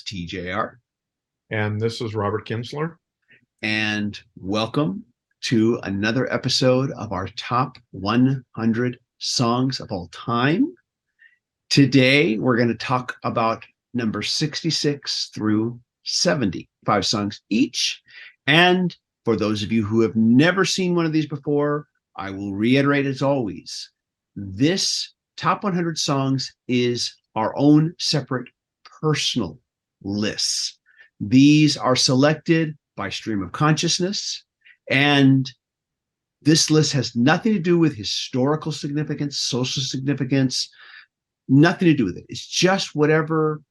TJR, And this is Robert Kinsler. and welcome to another episode of our top 100 songs of all time. Today, we're going to talk about number 66 through 75 songs each. And for those of you who have never seen one of these before, I will reiterate as always, this top 100 songs is our own separate personal lists. These are selected by stream of consciousness, and this list has nothing to do with historical significance, social significance, nothing to do with it. It's just whatever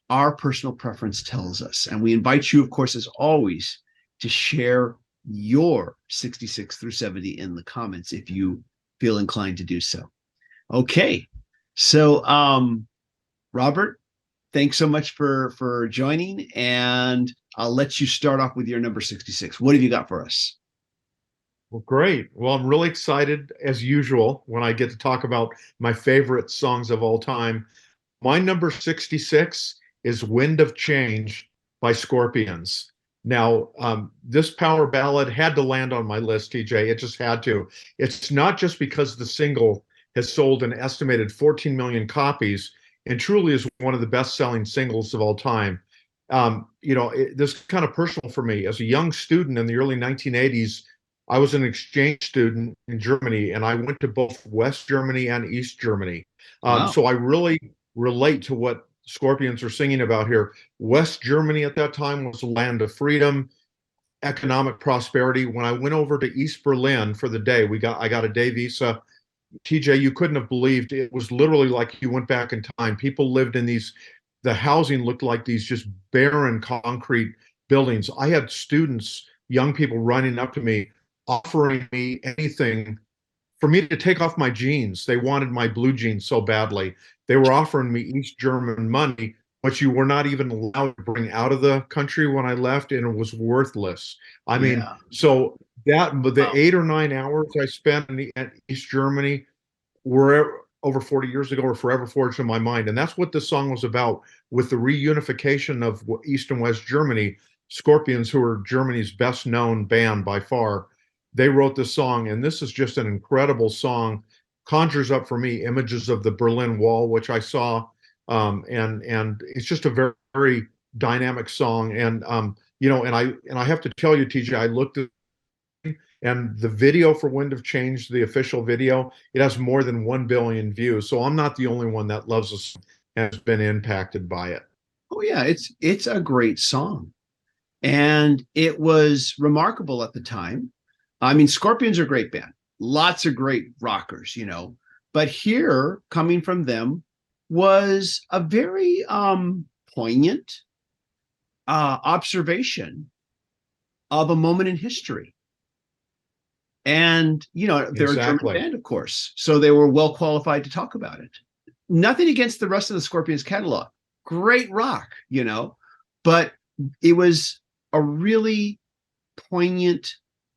our personal preference tells us. And we invite you, of course, as always, to share your 66 through 70 in the comments if you feel inclined to do so. Okay. So, Robert, thanks so much for joining, and I'll let you start off with your number 66. What have you got for us? Well, great. Well, I'm really excited, as usual, when I get to talk about my favorite songs of all time. My number 66 is Wind of Change by Scorpions. Now, this power ballad had to land on my list, TJ. It just had to. It's not just because the single has sold an estimated 14 million copies and truly is one of the best-selling singles of all time. This is kind of personal for me. As a young student in the early 1980s, I was an exchange student in Germany, and I went to both West Germany and East Germany. Wow. So I really relate to what Scorpions are singing about here. West Germany at that time was a land of freedom, economic prosperity. When I went over to East Berlin for the day, I got a day visa. TJ, you couldn't have believed, it was literally like you went back in time. People lived in the housing looked like these just barren concrete buildings. I had students, young people running up to me, offering me anything for me to take off my jeans. They wanted my blue jeans so badly. They were offering me East German money, which you were not even allowed to bring out of the country when I left, and it was worthless. I mean, Yeah. so the Wow. 8 or 9 hours I spent in East Germany were over 40 years ago are forever forged in my mind. And that's what this song was about, with the reunification of East and West Germany. Scorpions, who are Germany's best known band by far, they wrote this song. And this is just an incredible song, conjures up for me images of the Berlin Wall, which I saw. And it's just a very, very dynamic song. And I have to tell you, TJ, I looked at, and the video for Wind of Change, the official video, it has more than 1 billion views. So I'm not the only one that loves this and has been impacted by it. Oh yeah, it's a great song. And it was remarkable at the time. I mean, Scorpions are a great band. Lots of great rockers, But here, coming from them, was a very poignant observation of a moment in history. And, they're a German Exactly. band, of course, so they were well qualified to talk about it. Nothing against the rest of the Scorpions catalog. Great rock, but it was a really poignant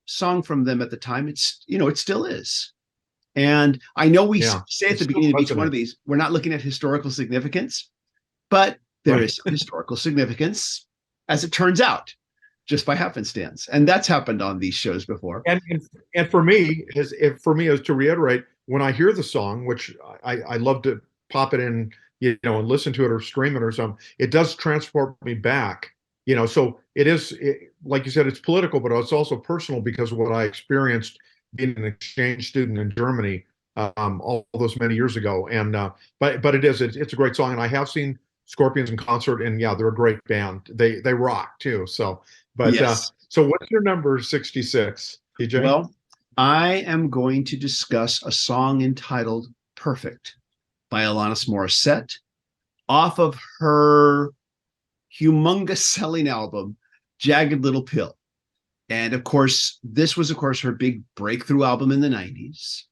song from them at the time. It still is. And I know we Yeah. say at It the still beginning of each one of resonates. these, we're not looking at historical significance, but there Right. is some historical significance, as it turns out, just by happenstance. And that's happened on these shows before. And for me, as to reiterate, when I hear the song, which I love to pop it in, and listen to it or stream it or something, it does transport me back. So like you said, it's political, but it's also personal because of what I experienced being an exchange student in Germany, all those many years ago. And but it's a great song, and I have seen Scorpions in concert, and yeah, they're a great band. They rock too. Yes. So what's your number 66, TJ? Well, I am going to discuss a song entitled Perfect by Alanis Morissette off of her humongous selling album, Jagged Little Pill. And of course, this was, of course, her big breakthrough album in the 90s.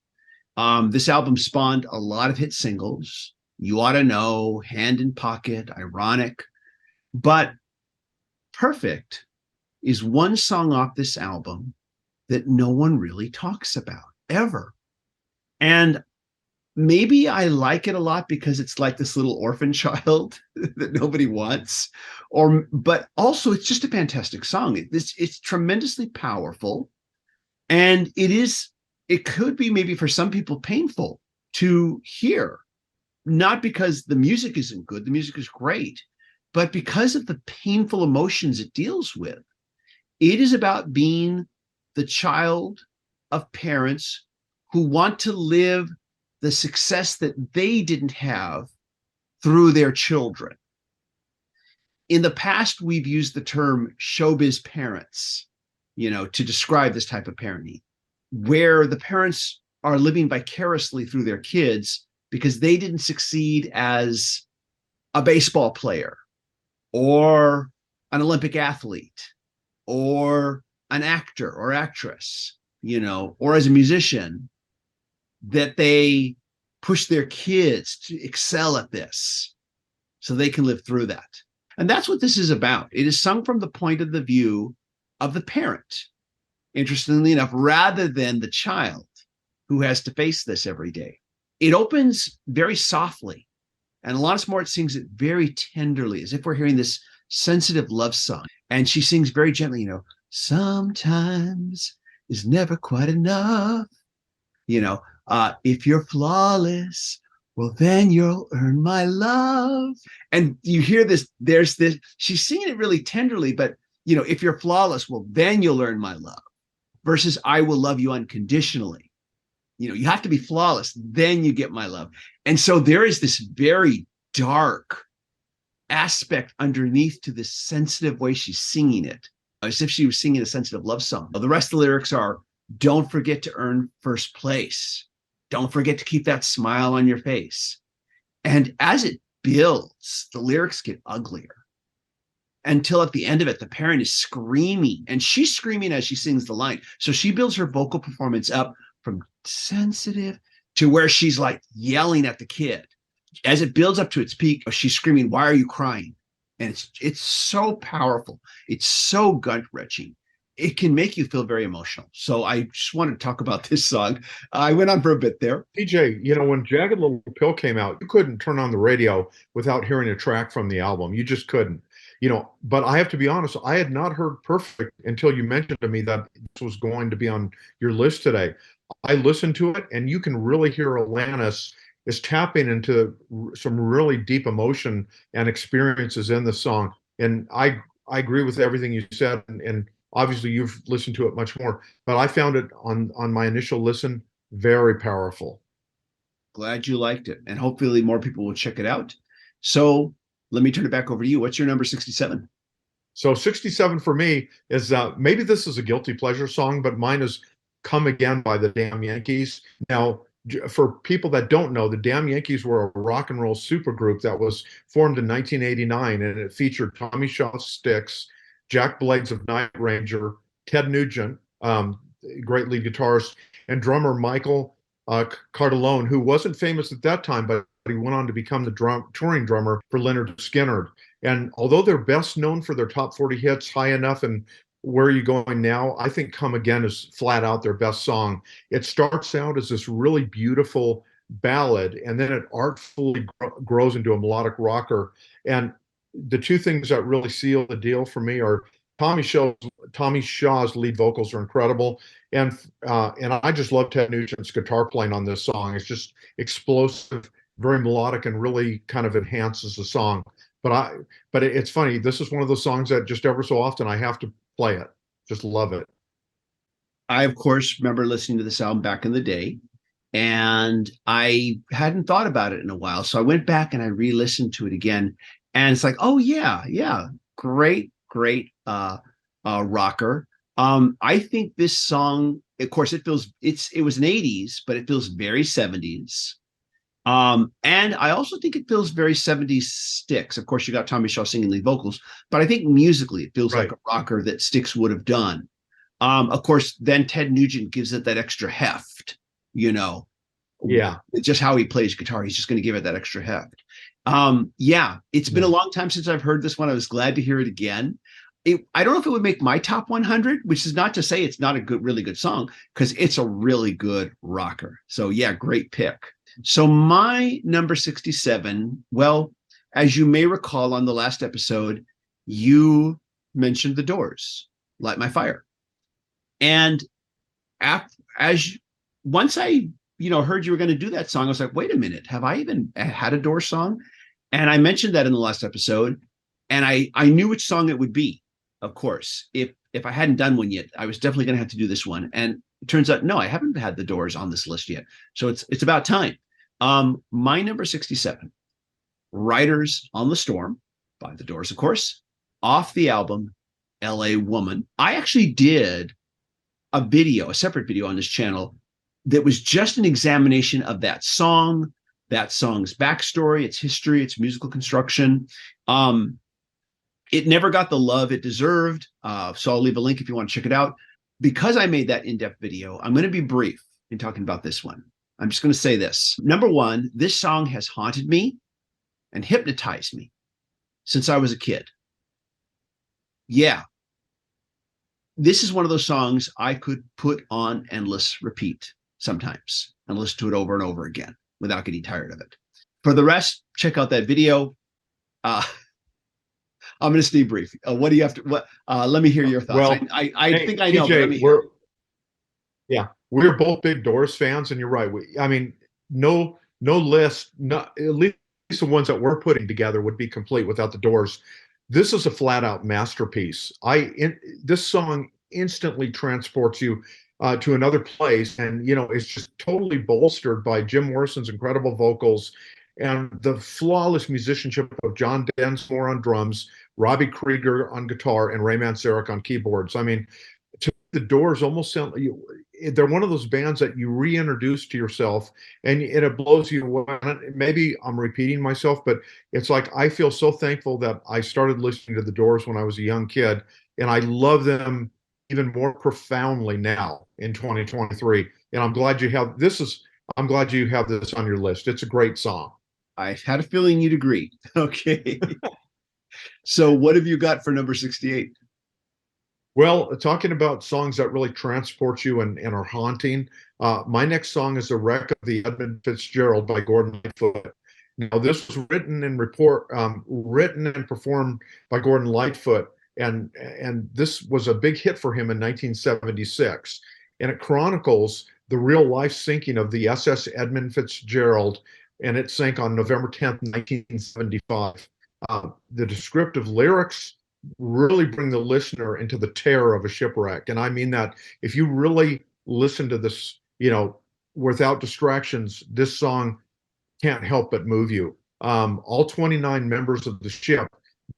This album spawned a lot of hit singles. You Ought to Know, Hand in Pocket, Ironic. But Perfect is one song off this album that no one really talks about ever. And maybe I like it a lot because it's like this little orphan child that nobody wants, but also it's just a fantastic song. It's tremendously powerful, and it could be maybe for some people painful to hear, not because the music isn't good, the music is great, but because of the painful emotions it deals with. It is about being the child of parents who want to live the success that they didn't have through their children. In the past, we've used the term showbiz parents, to describe this type of parenting, where the parents are living vicariously through their kids because they didn't succeed as a baseball player or an Olympic athlete or an actor or actress, or as a musician, that they push their kids to excel at this so they can live through that. And that's what this is about. It is sung from the point of the view of the parent, interestingly enough, rather than the child who has to face this every day. It opens very softly, and Alanis Morissette sings it very tenderly, as if we're hearing this sensitive love song. And she sings very gently, sometimes is never quite enough. If you're flawless, well, then you'll earn my love. And you hear this, there's this, she's singing it really tenderly, but, if you're flawless, well, then you'll earn my love, versus I will love you unconditionally. You have to be flawless, then you get my love. And so there is this very dark aspect underneath to this sensitive way she's singing it, as if she was singing a sensitive love song. The rest of the lyrics are, don't forget to earn first place. Don't forget to keep that smile on your face. And as it builds, the lyrics get uglier until at the end of it, the parent is screaming, and she's screaming as she sings the line. So she builds her vocal performance up from sensitive to where she's like yelling at the kid. As it builds up to its peak, she's screaming, "Why are you crying?" And it's so powerful. It's so gut-wrenching. It can make you feel very emotional. So I just wanted to talk about this song. I went on for a bit there. PJ, when Jagged Little Pill came out, you couldn't turn on the radio without hearing a track from the album. You just couldn't. But I have to be honest, I had not heard Perfect until you mentioned to me that this was going to be on your list today. I listened to it, and you can really hear Alanis is tapping into some really deep emotion and experiences in the song. And I agree with everything you said, and obviously you've listened to it much more, but I found it on my initial listen very powerful. Glad you liked it, and hopefully more people will check it out. So let me turn it back over to you. What's your number 67? So 67 for me is, maybe this is a guilty pleasure song, but mine is Come Again by the Damn Yankees. Now, for people that don't know, the Damn Yankees were a rock and roll supergroup that was formed in 1989, and it featured Tommy Shaw Sticks, Jack Blades of Night Ranger, Ted Nugent, great lead guitarist, and drummer Michael Cardellone, who wasn't famous at that time, but he went on to become the touring drummer for Lynyrd Skynyrd. And although they're best known for their top 40 hits, High Enough and Where Are You Going Now, I think Come Again is flat out their best song. It starts out as this really beautiful ballad, and then it artfully grows into a melodic rocker. And the two things that really seal the deal for me are Tommy Shaw's lead vocals are incredible, and I just love Ted Nugent's guitar playing on this song. It's just explosive, very melodic, and really kind of enhances the song. But it's funny. This is one of those songs that just ever so often I have to play it. Just love it. I, of course, remember listening to this album back in the day, and I hadn't thought about it in a while. So I went back and I re-listened to it again. And it's like, oh yeah, great rocker. I think this song, of course, it was an 80s, but it feels very 70s. And I also think it feels very 70s Styx. Of course, you got Tommy Shaw singing lead vocals, but I think musically it feels like a rocker that Styx would have done. Of course, then Ted Nugent gives it that extra heft, Yeah. Just how he plays guitar, he's just going to give it that extra heft. It's been a long time since I've heard this one. I was glad to hear it again. I don't know if it would make my top 100, which is not to say it's not a really good song, because it's a really good rocker. So yeah, great pick. So my number 67, well, as you may recall on the last episode, you mentioned the Doors, Light My Fire. And as once I, heard you were going to do that song, I was like, wait a minute, have I even had a Doors song? And I mentioned that in the last episode, and I knew which song it would be. Of course, if I hadn't done one yet, I was definitely going to have to do this one. And it turns out, no, I haven't had the Doors on this list yet. So it's about time. My number 67, Riders on the Storm by the Doors, of course, off the album LA Woman. I actually did a separate video on this channel that was just an examination of that song's backstory, its history, its musical construction. It never got the love it deserved. So I'll leave a link if you want to check it out. Because I made that in-depth video, I'm going to be brief in talking about this one. I'm just going to say this. Number one, this song has haunted me and hypnotized me since I was a kid. Yeah. This is one of those songs I could put on endless repeat sometimes and listen to it over and over again without getting tired of it. For the rest, check out that video. I'm going to stay brief. What do you have to? Let me hear your thoughts. Well, I think I know. TJ, but let me hear. We're both big Doors fans, and you're right. No list, not at least the ones that we're putting together would be complete without the Doors. This is a flat out masterpiece. This song instantly transports you to another place, and it's just totally bolstered by Jim Morrison's incredible vocals and the flawless musicianship of John Densmore on drums, Robbie Krieger on guitar, and Ray Manzarek on keyboards. The Doors almost sound they're one of those bands that you reintroduce to yourself, and it blows you away. Maybe I'm repeating myself, but it's like I feel so thankful that I started listening to the Doors when I was a young kid, and I love them even more profoundly now in 2023. And I'm glad you have this on your list. It's a great song. I had a feeling you'd agree. Okay. So what have you got for number 68? Well, talking about songs that really transport you and are haunting, my next song is "The Wreck of the Edmund Fitzgerald" by Gordon Lightfoot. Now, this was written and performed by Gordon Lightfoot, and this was a big hit for him in 1976. And it chronicles the real life sinking of the SS Edmund Fitzgerald, and it sank on November 10th, 1975. The descriptive lyrics really bring the listener into the terror of a shipwreck. And I mean that if you really listen to this, without distractions, this song can't help but move you. All 29 members of the ship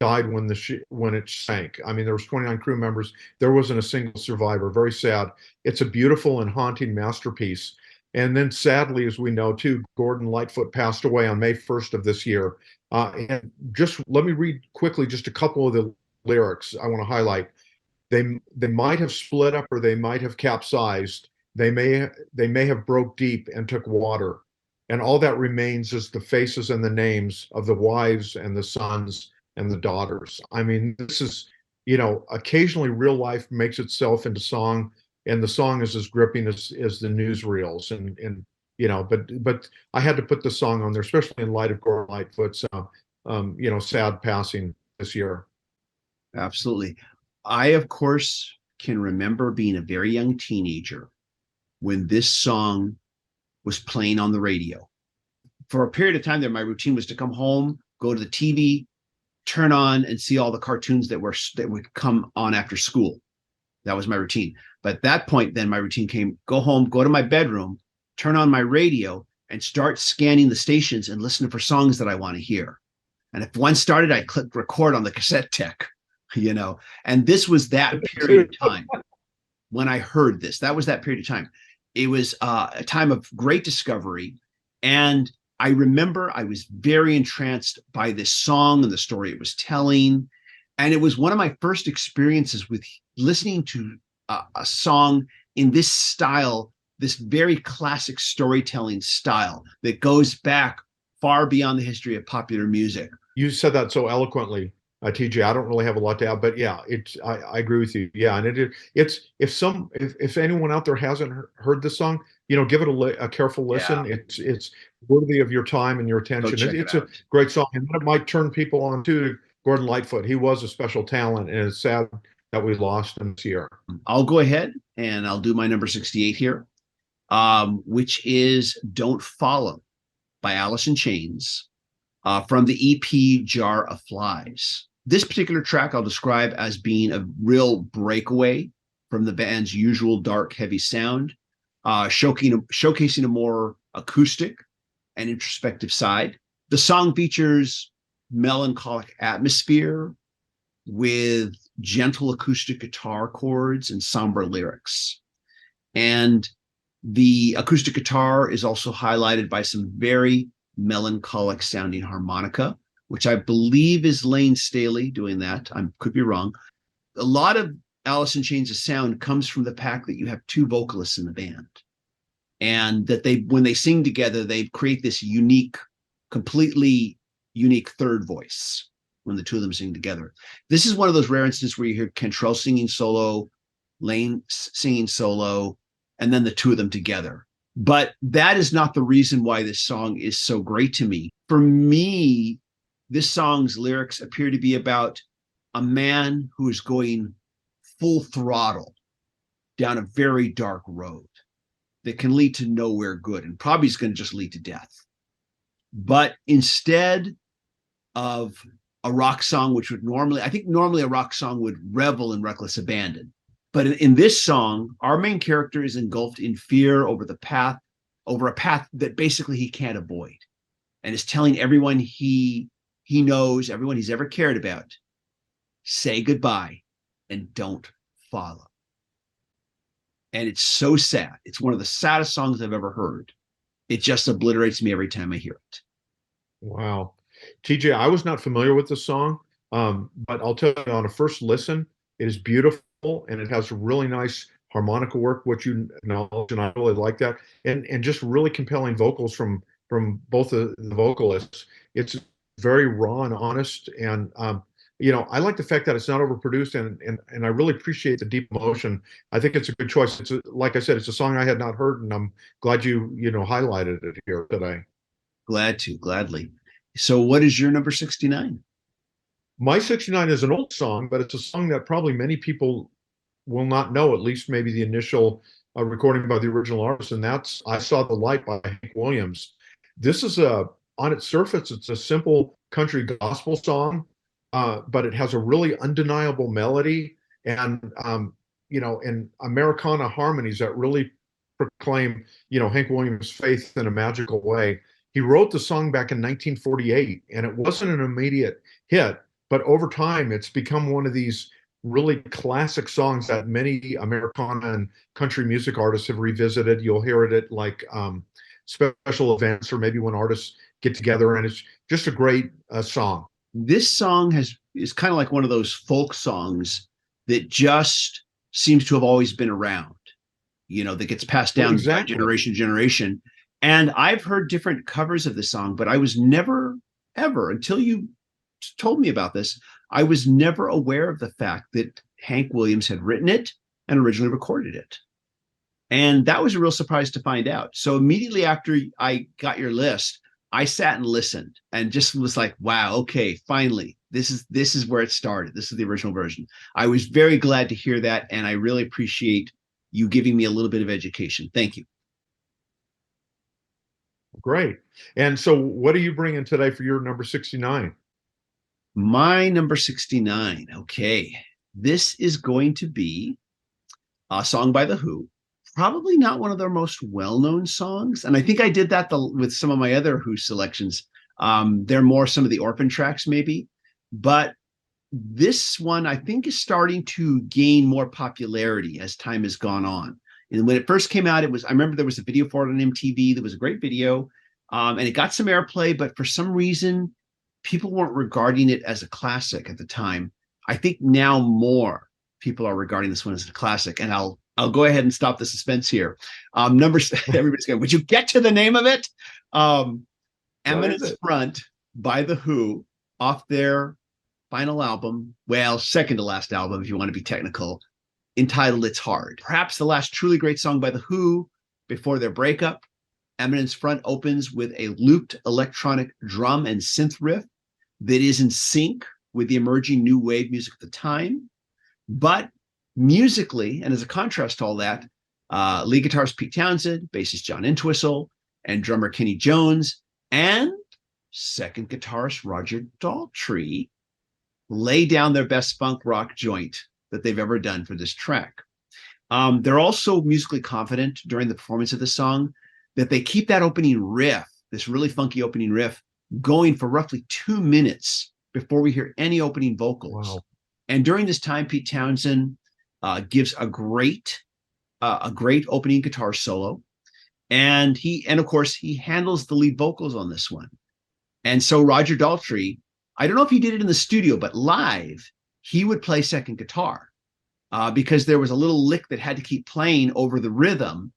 died when it sank. There was 29 crew members. There wasn't a single survivor. Very sad. It's a beautiful and haunting masterpiece. And then sadly, as we know too, Gordon Lightfoot passed away on May 1st of this year. And just let me read quickly just a couple of the lyrics I want to highlight. They might have split up, or they might have capsized. They may have broke deep and took water. And all that remains is the faces and the names of the wives and the sons and the daughters. This is, occasionally real life makes itself into song, and the song is as gripping as the newsreels. But I had to put the song on there, especially in light of Gordon Lightfoot's, sad passing this year. Absolutely. I, of course, can remember being a very young teenager when this song was playing on the radio. For a period of time there, my routine was to come home, go to the TV, turn on and see all the cartoons that would come on after school. That was my routine. But at that point, then my routine came, go home, go to my bedroom, turn on my radio, and start scanning the stations and listen for songs that I want to hear. And if one started, I clicked record on the cassette deck, and this was that period of time when I heard this. That was that period of time. It was a time of great discovery. And I remember I was very entranced by this song and the story it was telling. And it was one of my first experiences with listening to a song in this style, this very classic storytelling style that goes back far beyond the history of popular music. You said that so eloquently, TJ. I don't really have a lot to add, but yeah, I agree with you. Yeah, and if anyone out there hasn't heard this song, give it a careful listen. Yeah. It's worthy of your time and your Go attention. check it It's a out. great song, and it might turn people on to Gordon Lightfoot. He was a special talent, and it's sad that we lost him this year. I'll go ahead and I'll do my number 68 here, which is Don't Follow by Alice in Chains, from the EP Jar of Flies. This particular track I'll describe as being a real breakaway from the band's usual dark, heavy sound, showcasing a more acoustic and introspective side. The song features melancholic atmosphere with gentle acoustic guitar chords and somber lyrics. And the acoustic guitar is also highlighted by some very melancholic sounding harmonica, which I believe is Lane Staley doing that. I could be wrong. A lot of Alice in Chains' sound comes from the fact that you have two vocalists in the band, and that when they sing together, they create this completely unique third voice when the two of them sing together. This is one of those rare instances where you hear Cantrell singing solo, Lane singing solo, and then the two of them together. But that is not the reason why this song is so great to me. For me, this song's lyrics appear to be about a man who is going full throttle down a very dark road that can lead to nowhere good, and probably is going to just lead to death. But instead of a rock song, which would normally a rock song would revel in reckless abandon. But in this song, our main character is engulfed in fear over a path that basically he can't avoid, and is telling everyone he knows, everyone he's ever cared about, say goodbye and don't follow. And it's so sad. It's one of the saddest songs I've ever heard. It just obliterates me every time I hear it. Wow. TJ, I was not familiar with the song, but I'll tell you, on a first listen, it is beautiful, and it has really nice harmonica work, which you acknowledge, and I really like that, and just really compelling vocals from both the vocalists. It's very raw and honest, and I like the fact that it's not overproduced, and I really appreciate the deep emotion. I think it's a good choice. Like I said, it's a song I had not heard, and I'm glad you highlighted it here today. Gladly. So what is your number 69? My 69 is an old song, but it's a song that probably many people will not know, at least maybe the initial recording by the original artist, and that's I Saw the Light by Hank Williams. This is on its surface, it's a simple country gospel song, but it has a really undeniable melody and, and Americana harmonies that really proclaim, Hank Williams' faith in a magical way. He wrote the song back in 1948, and it wasn't an immediate hit, but over time, it's become one of these really classic songs that many Americana and country music artists have revisited. You'll hear it at like special events, or maybe when artists get together, and it's just a great song. This song is kind of like one of those folk songs that just seems to have always been around, that gets passed down by generation to generation. And I've heard different covers of the song, but I was never, ever, until you told me about this, I was never aware of the fact that Hank Williams had written it and originally recorded it. And that was a real surprise to find out. So immediately after I got your list, I sat and listened and just was like, wow, okay, finally, this is where it started. This is the original version. I was very glad to hear that, and I really appreciate you giving me a little bit of education. Thank you. Great. And so what are you bringing today for your number 69? My number 69. Okay. This is going to be a song by The Who. Probably not one of their most well-known songs. And I think I did that with some of my other Who selections. They're more some of the orphan tracks, maybe. But this one, I think, is starting to gain more popularity as time has gone on. And when it first came out, I remember there was a video for it on MTV. There was a great video, and it got some airplay, but for some reason, people weren't regarding it as a classic at the time. I think now more people are regarding this one as a classic, and I'll go ahead and stop the suspense here. Everybody's going, would you get to the name of it? Eminence Front by The Who, off their final album, well, second to last album, if you want to be technical, entitled It's Hard. Perhaps the last truly great song by The Who before their breakup. Eminence Front opens with a looped electronic drum and synth riff that is in sync with the emerging new wave music of the time. But musically, and as a contrast to all that, lead guitarist Pete Townsend, bassist John Entwistle, and drummer Kenny Jones, and second guitarist Roger Daltrey lay down their best funk rock joint that they've ever done for this track. They're also musically confident during the performance of the song that they keep that opening riff, this really funky opening riff, going for roughly 2 minutes before we hear any opening vocals. Wow. And during this time, Pete Townsend gives a great opening guitar solo, and of course he handles the lead vocals on this one. And so Roger Daltrey, I don't know if he did it in the studio, but live he would play second guitar because there was a little lick that had to keep playing over the rhythm,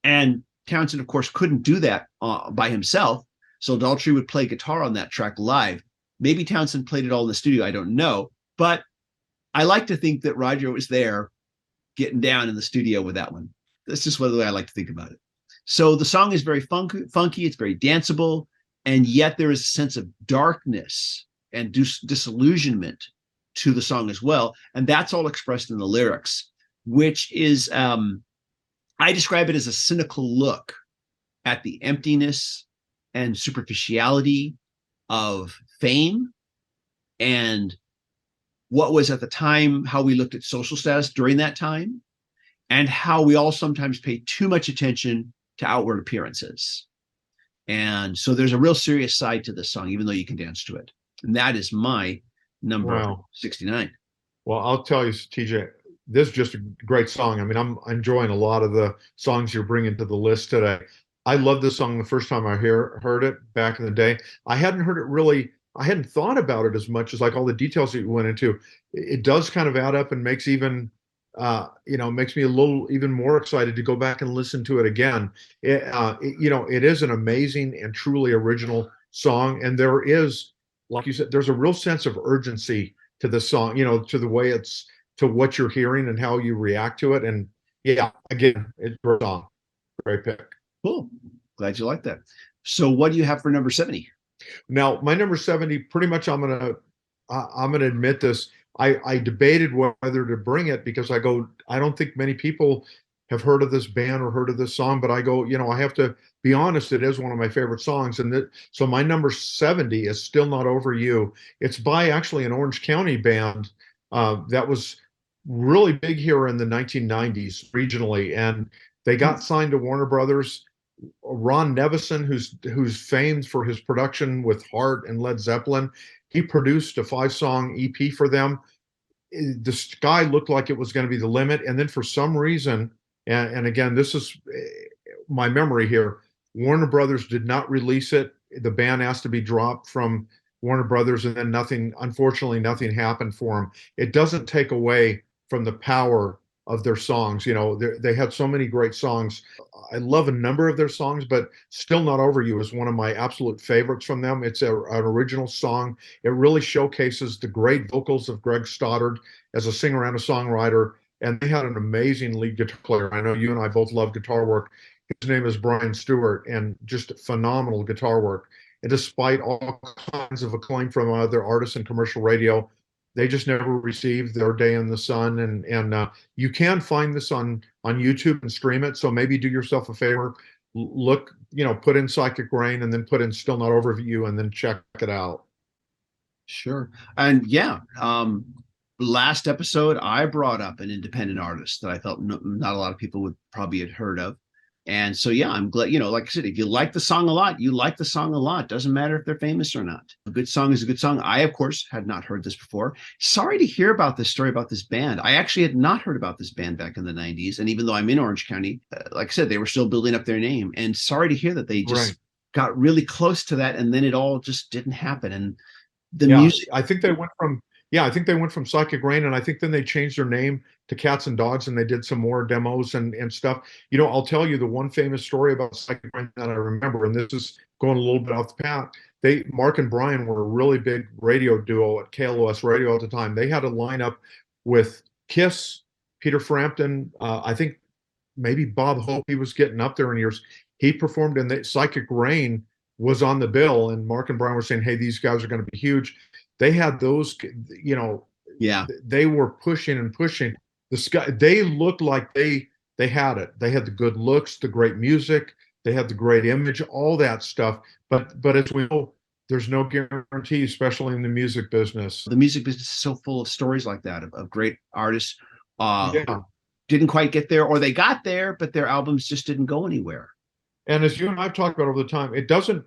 and Townsend, of course, couldn't do that by himself. So Daltrey would play guitar on that track live. Maybe Townsend played it all in the studio. I don't know. But I like to think that Roger was there getting down in the studio with that one. That's just the way I like to think about it. So the song is very funky. It's very danceable. And yet there is a sense of darkness and disillusionment to the song as well. And that's all expressed in the lyrics, which is, I describe it as a cynical look at the emptiness and superficiality of fame and what was at the time, how we looked at social status during that time, and how we all sometimes pay too much attention to outward appearances. And so there's a real serious side to this song, even though you can dance to it. And that is my number 69. Well, I'll tell you, TJ, this is just a great song. I mean, I'm enjoying a lot of the songs you're bringing to the list today. I love this song the first time I heard it back in the day. I hadn't heard it really, I hadn't thought about it as much as like all the details that you went into. It does kind of add up and makes even, makes me a little even more excited to go back and listen to it again. It is an amazing and truly original song. And there is, like you said, there's a real sense of urgency to the song, to the way it's, to what you're hearing and how you react to it. And yeah, again, it's a great song. Great pick. Cool. Glad you like that. So what do you have for number 70? Now, my number 70, pretty much I'm gonna admit this. I debated whether to bring it because I don't think many people have heard of this band or heard of this song, but I go, I have to be honest, it is one of my favorite songs. And so my number 70 is Still Not Over You. It's by actually an Orange County band that was really big here in the 1990s regionally. And they got signed to Warner Brothers. Ron Nevison, who's famed for his production with Heart and Led Zeppelin, he produced a 5-song EP for them. The sky looked like it was going to be the limit. And then for some reason, and again, this is my memory here, Warner Brothers did not release it. The band asked to be dropped from Warner Brothers, and then unfortunately, nothing happened for them. It doesn't take away from the power of their songs. They had so many great songs. I love a number of their songs, but Still Not Over You is one of my absolute favorites from them. It's an original song. It really showcases the great vocals of Greg Stoddard as a singer and a songwriter. And they had an amazing lead guitar player. I know you and I both love guitar work. His name is Brian Stewart, and just phenomenal guitar work. And despite all kinds of acclaim from other artists and commercial radio, they just never received their day in the sun. And you can find this on YouTube and stream it. So maybe do yourself a favor, look, put in Psychic Rain and then put in Still Not Over You and then check it out. Sure. And yeah, last episode, I brought up an independent artist that I felt not a lot of people would probably had heard of. And so, yeah, I'm glad, like I said, if you like the song a lot, you like the song a lot. Doesn't matter if they're famous or not. A good song is a good song. I, of course, had not heard this before. Sorry to hear about this story about this band. I actually had not heard about this band back in the 90s. And even though I'm in Orange County, like I said, they were still building up their name. And sorry to hear that they just got really close to that. And then it all just didn't happen. And the music. I think they went from Psychic Rain, and I think then they changed their name to Cats and Dogs, and they did some more demos and stuff. I'll tell you the one famous story about Psychic Rain that I remember, and this is going a little bit off the path. Mark and Brian were a really big radio duo at KLOS Radio at the time. They had a lineup with Kiss, Peter Frampton, I think maybe Bob Hope, he was getting up there in years. He performed in the Psychic Rain was on the bill, and Mark and Brian were saying, hey, these guys are going to be huge. They had those, you know, Yeah. they were pushing and pushing. The sky, they looked like they had it. They had the good looks, the great music, they had the great image, all that stuff. But as we know, there's no guarantee, especially in the music business. The music business is so full of stories like that of great artists Yeah. who didn't quite get there, or they got there, but their albums just didn't go anywhere. And as you and I've talked about over the time, it doesn't,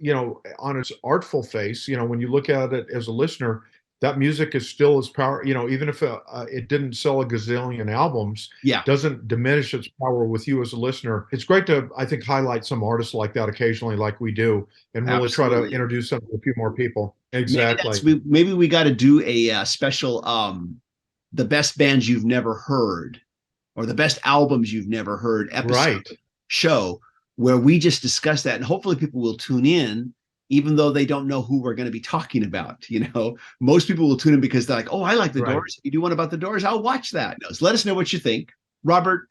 you know, on its artful face, you know, when you look at it as a listener, that music is still as power, you know, even if it didn't sell a gazillion albums, Yeah. doesn't diminish its power with you as a listener. It's great to, I think, highlight some artists like that occasionally, like we do, and really try to Absolutely. introduce them to a few more people. Exactly. Maybe we got to do a special the best bands you've never heard, or the best albums you've never heard episode Right. show, where we just discuss that, and hopefully people will tune in even though they don't know who we're going to be talking about. You know, most people will tune in because they're like, oh, I like the Right. Doors. If you do one about the Doors, I'll watch that. No, so let us know what you think. Robert,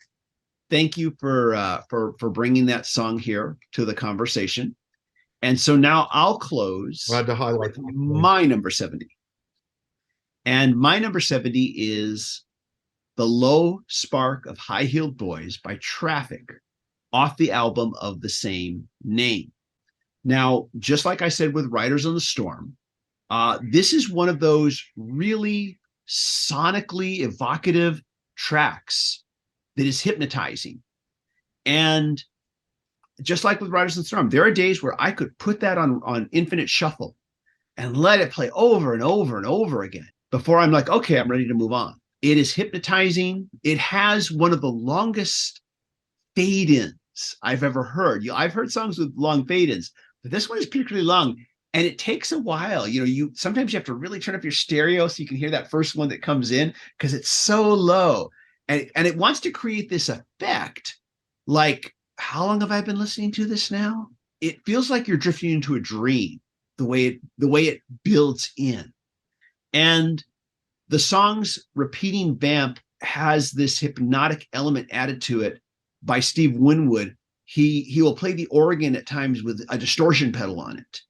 thank you for bringing that song here to the conversation. And so now I'll close Glad to highlight with my number 70. And my number 70 is The Low Spark of High-Heeled Boys by Traffic, off the album of the same name. Now, just like I said with Riders on the Storm, this is one of those really sonically evocative tracks that is hypnotizing. And just like with Riders on the Storm, there are days where I could put that on infinite shuffle and let it play over and over and over again before I'm like, okay, I'm ready to move on. It is hypnotizing. It has one of the longest fade-ins I've ever heard. I've heard songs with long fade-ins, but this one is particularly long, and it takes a while. You know, you sometimes you have to really turn up your stereo so you can hear that first one that comes in because it's so low, and it wants to create this effect. Like, how long have I been listening to this now? It feels like you're drifting into a dream. The way it builds in, and the song's repeating vamp has this hypnotic element added to it by Steve Winwood. He will play the organ at times with a distortion pedal on it.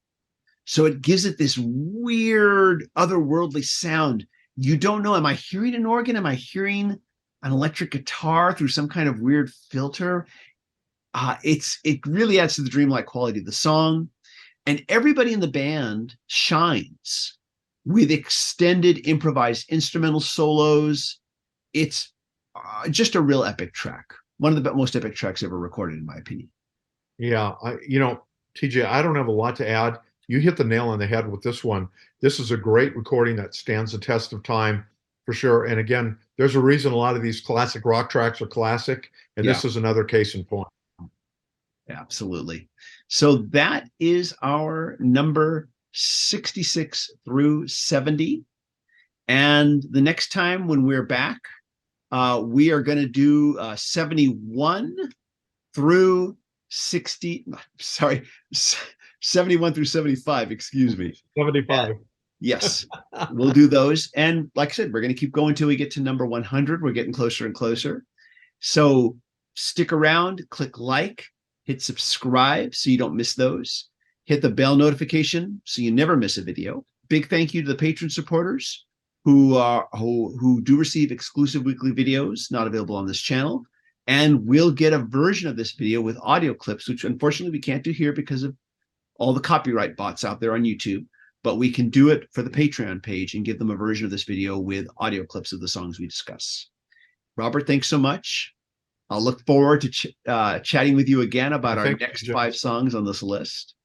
So it gives it this weird otherworldly sound. You don't know, am I hearing an organ? Am I hearing an electric guitar through some kind of weird filter? It really adds to the dreamlike quality of the song. And everybody in the band shines with extended improvised instrumental solos. It's just a real epic track. One of the most epic tracks ever recorded, in my opinion. Yeah, you know, TJ, I don't have a lot to add. You hit the nail on the head with this one. This is a great recording that stands the test of time for sure. And again, there's a reason a lot of these classic rock tracks are classic, and this is another case in point. Absolutely. So that is our number 66 through 70. And the next time when we're back, we are going to do 71 through 60. Sorry, 71 through 75. Excuse me. 75. Yes, we'll do those. And like I said, we're going to keep going until we get to number 100. We're getting closer and closer. So stick around, click like, hit subscribe so you don't miss those. Hit the bell notification so you never miss a video. Big thank you to the patron supporters who do receive exclusive weekly videos not available on this channel, and we'll get a version of this video with audio clips, which unfortunately we can't do here because of all the copyright bots out there on YouTube, but we can do it for the Patreon page and give them a version of this video with audio clips of the songs we discuss. Robert, thanks so much. I'll look forward to chatting with you again about our next 5 songs on this list.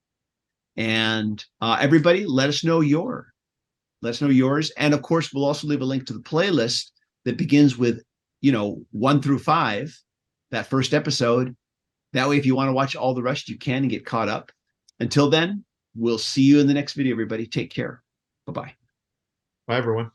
And everybody, let us know yours. And of course, we'll also leave a link to the playlist that begins with, 1 through 5, that first episode. That way, if you want to watch all the rest, you can and get caught up. Until then, we'll see you in the next video, everybody. Take care. Bye-bye. Bye, everyone.